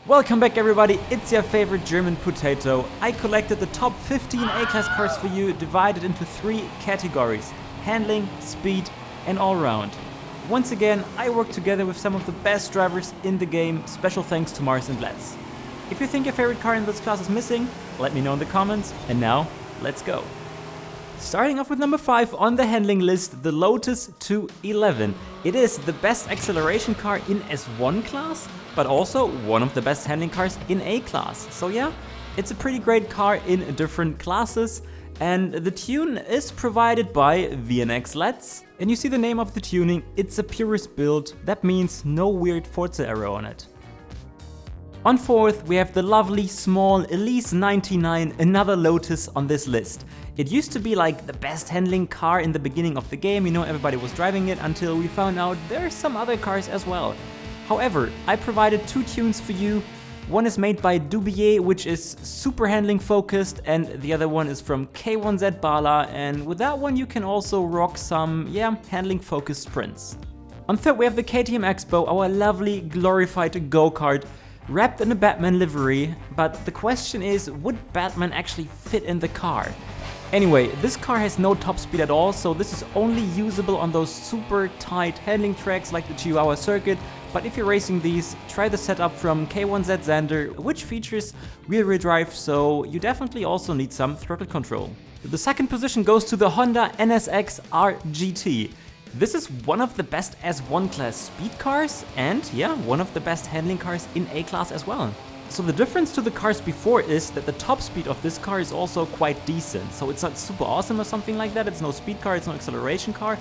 Welcome back everybody, it's your favorite German potato. I collected the top 15 A-class cars for you, divided into 3 categories: handling, speed and all-round. Once again, I worked together with some of the best drivers in the game, special thanks to Mars and Let's. If you think your favorite car in this class is missing, let me know in the comments, and now, let's go. Starting off with number 5 on the handling list, the Lotus 211. It is the best acceleration car in S1 class, but also one of the best handling cars in A class. So yeah, it's a pretty great car in different classes, and the tune is provided by VNX LEDs. And you see the name of the tuning, it's a purist build, that means no weird Forza arrow on it. On 4th, we have the lovely small Elise 99, another Lotus on this list. It used to be like the best handling car in the beginning of the game, you know, everybody was driving it until we found out there are some other cars as well. However, I provided 2 tunes for you. One is made by Dubier, which is super handling focused, and the other one is from K1Z Bala, and with that one you can also rock some, handling focused sprints. On 3rd, we have the KTM Expo, our lovely glorified go-kart, wrapped in a Batman livery, but the question is, would Batman actually fit in the car? Anyway, this car has no top speed at all, so this is only usable on those super tight handling tracks like the Chihuahua circuit, but if you're racing these, try the setup from K1Z Xander, which features rear-wheel drive, so you definitely also need some throttle control. The second position goes to the Honda NSX RGT. This is one of the best S1 class speed cars and one of the best handling cars in A class as well. So the difference to the cars before is that the top speed of this car is also quite decent. So it's not super awesome or something like that, it's no speed car, it's no acceleration car,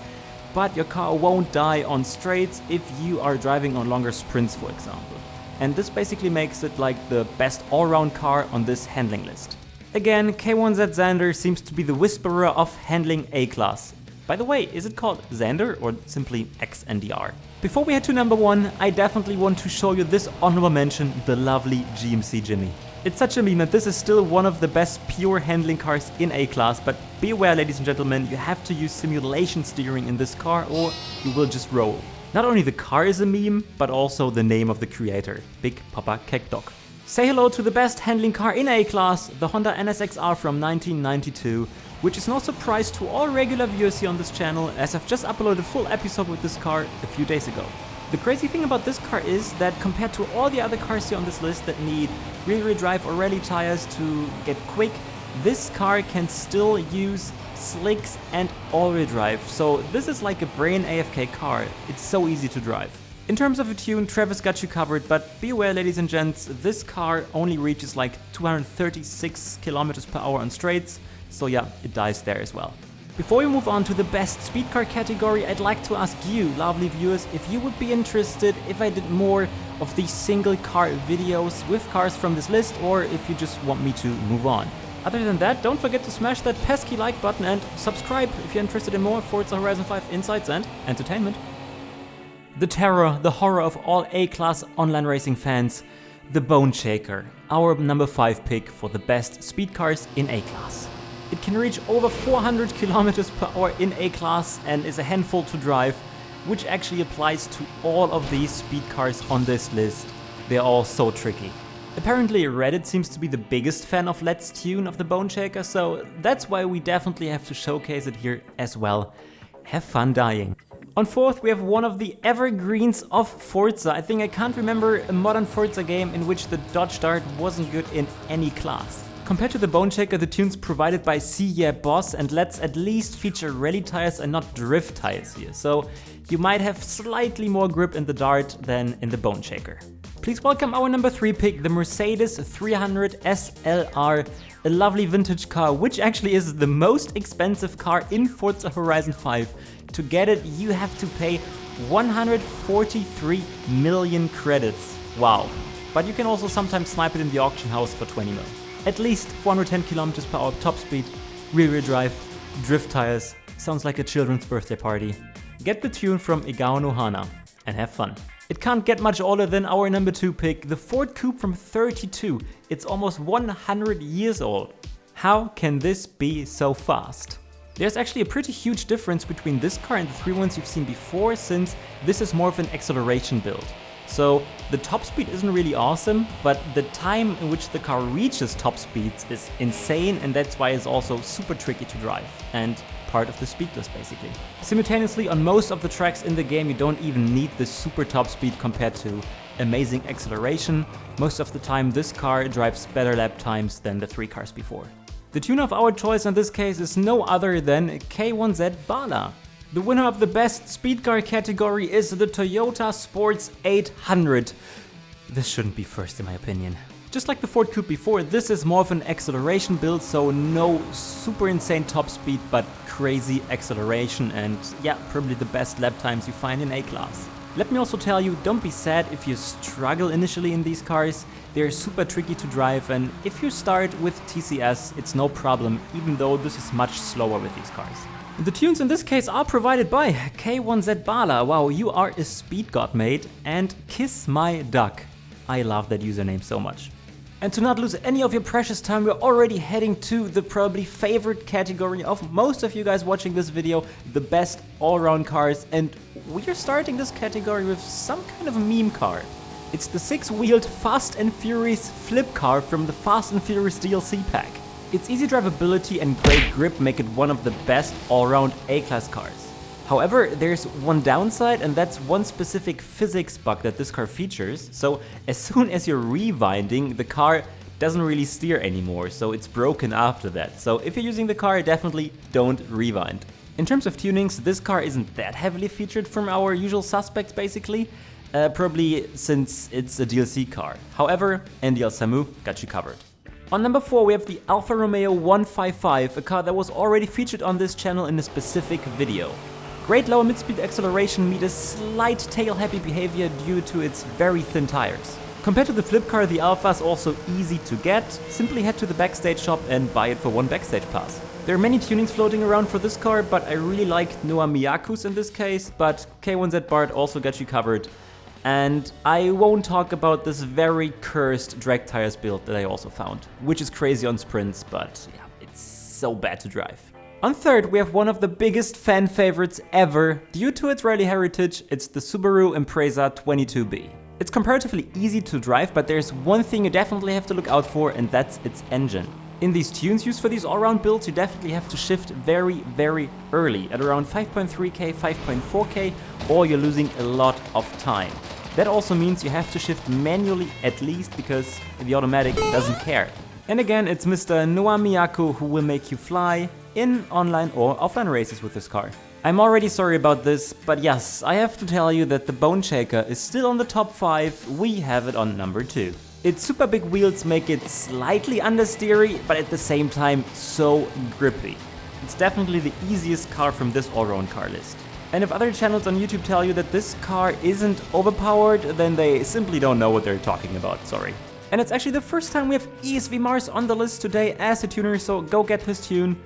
but your car won't die on straights if you are driving on longer sprints, for example. And this basically makes it like the best all-round car on this handling list. Again, K1Z Xander seems to be the whisperer of handling A class. By the way, is it called Xander or simply XNDR? Before we head to number 1, I definitely want to show you this honorable mention, the lovely GMC Jimmy. It's such a meme that this is still one of the best pure handling cars in A class, but be aware, ladies and gentlemen, you have to use simulation steering in this car or you will just roll. Not only the car is a meme, but also the name of the creator, Big Papa Kekdog. Say hello to the best handling car in A class, the Honda NSX-R from 1992, which is no surprise to all regular viewers here on this channel, as I've just uploaded a full episode with this car a few days ago. The crazy thing about this car is that compared to all the other cars here on this list that need rear-wheel drive or rally tires to get quick, this car can still use slicks and all-wheel drive, so this is like a brain AFK car, it's so easy to drive. In terms of a tune, Travis got you covered, but be aware, ladies and gents, this car only reaches like 236 km per hour on straights, so yeah, it dies there as well. Before we move on to the best speed car category, I'd like to ask you, lovely viewers, if you would be interested if I did more of these single car videos with cars from this list, or if you just want me to move on. Other than that, don't forget to smash that pesky like button and subscribe if you're interested in more Forza Horizon 5 insights and entertainment. The terror, the horror of all A-class online racing fans, the Bone Shaker, our number 5 pick for the best speed cars in A-class. It can reach over 400 km per hour in A-class and is a handful to drive, which actually applies to all of these speed cars on this list. They're all so tricky. Apparently Reddit seems to be the biggest fan of Let's Tune of the Bone Shaker, so that's why we definitely have to showcase it here as well. Have fun dying. On 4th, we have one of the evergreens of Forza. I think I can't remember a modern Forza game in which the dodge dart wasn't good in any class. Compared to the Bone Shaker, the tunes provided by Boss and Let's at least feature rally tires and not drift tires here, so you might have slightly more grip in the dart than in the Bone Shaker. Please welcome our number 3 pick, the Mercedes 300 SLR, a lovely vintage car, which actually is the most expensive car in Forza Horizon 5. To get it, you have to pay 143 million credits. Wow. But you can also sometimes snipe it in the auction house for 20 mil. At least 410 km per hour top speed, rear-wheel drive, drift tires. Sounds like a children's birthday party. Get the tune from Igao Nohana and have fun. It can't get much older than our number 2 pick, the Ford Coupe from 32. It's almost 100 years old. How can this be so fast? There's actually a pretty huge difference between this car and the 3 ones you've seen before, since this is more of an acceleration build. So the top speed isn't really awesome, but the time in which the car reaches top speeds is insane, and that's why it's also super tricky to drive and part of the speedless basically. Simultaneously, on most of the tracks in the game you don't even need the super top speed compared to amazing acceleration. Most of the time this car drives better lap times than the 3 cars before. The tune of our choice in this case is no other than K1Z Bala. The winner of the best speed car category is the Toyota Sports 800. This shouldn't be first in my opinion. Just like the Ford Coupe before, this is more of an acceleration build, so no super insane top speed, but crazy acceleration and yeah, probably the best lap times you find in A-Class. Let me also tell you, don't be sad if you struggle initially in these cars. They're super tricky to drive, and if you start with TCS, it's no problem, even though this is much slower with these cars. The tunes in this case are provided by K1Z Bala. Wow, you are a speed god, mate, and Kiss My Duck. I love that username so much. And to not lose any of your precious time, we're already heading to the probably favorite category of most of you guys watching this video, the best all-around cars, and we are starting this category with some kind of a meme car. It's the 6-wheeled Fast and Furious flip car from the Fast and Furious DLC pack. Its easy drivability and great grip make it one of the best all-around A-Class cars. However, there's one downside, and that's one specific physics bug that this car features. So as soon as you're rewinding, the car doesn't really steer anymore, so it's broken after that. So if you're using the car, definitely don't rewind. In terms of tunings, this car isn't that heavily featured from our usual suspects basically, probably since it's a DLC car. However, NDL Samu got you covered. On number 4 we have the Alfa Romeo 155, a car that was already featured on this channel in a specific video. Great low and mid-speed acceleration meet a slight tail-happy behavior due to its very thin tires. Compared to the flip car, the Alfa is also easy to get. Simply head to the backstage shop and buy it for 1 backstage pass. There are many tunings floating around for this car, but I really liked Noah Miyaku's in this case, but K1Z Bart also got you covered. And I won't talk about this very cursed drag tires build that I also found, which is crazy on sprints, but yeah, it's so bad to drive. On third, we have one of the biggest fan favorites ever. Due to its rally heritage, it's the Subaru Impreza 22B. It's comparatively easy to drive, but there's one thing you definitely have to look out for, and that's its engine. In these tunes used for these all-round builds, you definitely have to shift very, very early, at around 5.3k, 5.4k, or you're losing a lot of time. That also means you have to shift manually at least, because the automatic doesn't care. And again, it's Mr. Noah Miyaku who will make you fly in online or offline races with this car. I'm already sorry about this, but yes, I have to tell you that the Bone Shaker is still on the top 5, we have it on number 2. Its super big wheels make it slightly understeery, but at the same time so grippy. It's definitely the easiest car from this all-round car list. And if other channels on YouTube tell you that this car isn't overpowered, then they simply don't know what they're talking about, sorry. And it's actually the first time we have ESV Mars on the list today as a tuner, so go get his tune.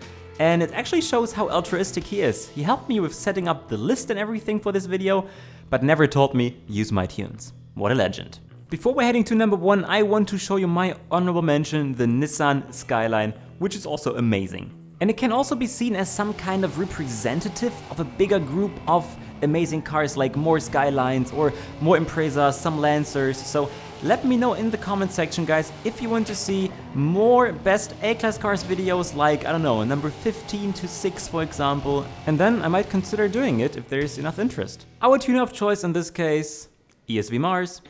And it actually shows how altruistic he is. He helped me with setting up the list and everything for this video, but never told me use my tunes. What a legend. Before we're heading to number 1, I want to show you my honorable mention, the Nissan Skyline, which is also amazing. And it can also be seen as some kind of representative of a bigger group of amazing cars, like more Skylines or more Imprezas, some Lancers. So let me know in the comment section, guys, if you want to see more best A-Class cars videos, like, I don't know, number 15 to 6 for example, and then I might consider doing it if there's enough interest. Our tuner of choice in this case, ESV Mars.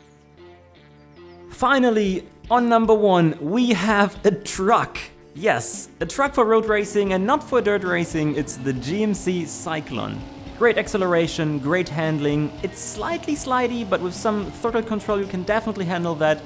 Finally, on number 1, we have a truck. Yes, a truck for road racing and not for dirt racing. It's the GMC Cyclone. Great acceleration, great handling. It's slightly slidey, but with some throttle control you can definitely handle that.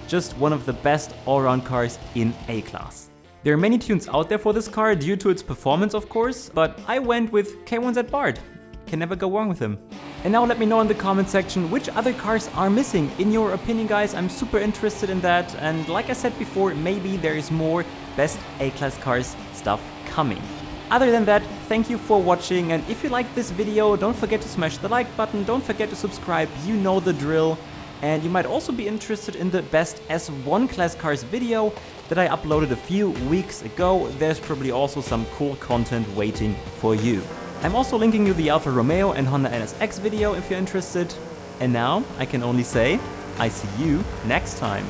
Just one of the best all-round cars in A-Class. There are many tunes out there for this car due to its performance, of course, but I went with K1Z Bart. Can never go wrong with him. And now let me know in the comment section which other cars are missing in your opinion, guys. I'm super interested in that, and like I said before, maybe there is more best A-Class cars stuff coming. Other than that, thank you for watching, and if you liked this video, don't forget to smash the like button, don't forget to subscribe, you know the drill. And you might also be interested in the best S1 class cars video that I uploaded a few weeks ago. There's probably also some cool content waiting for you. I'm also linking you the Alfa Romeo and Honda NSX video if you're interested. And now I can only say, I see you next time.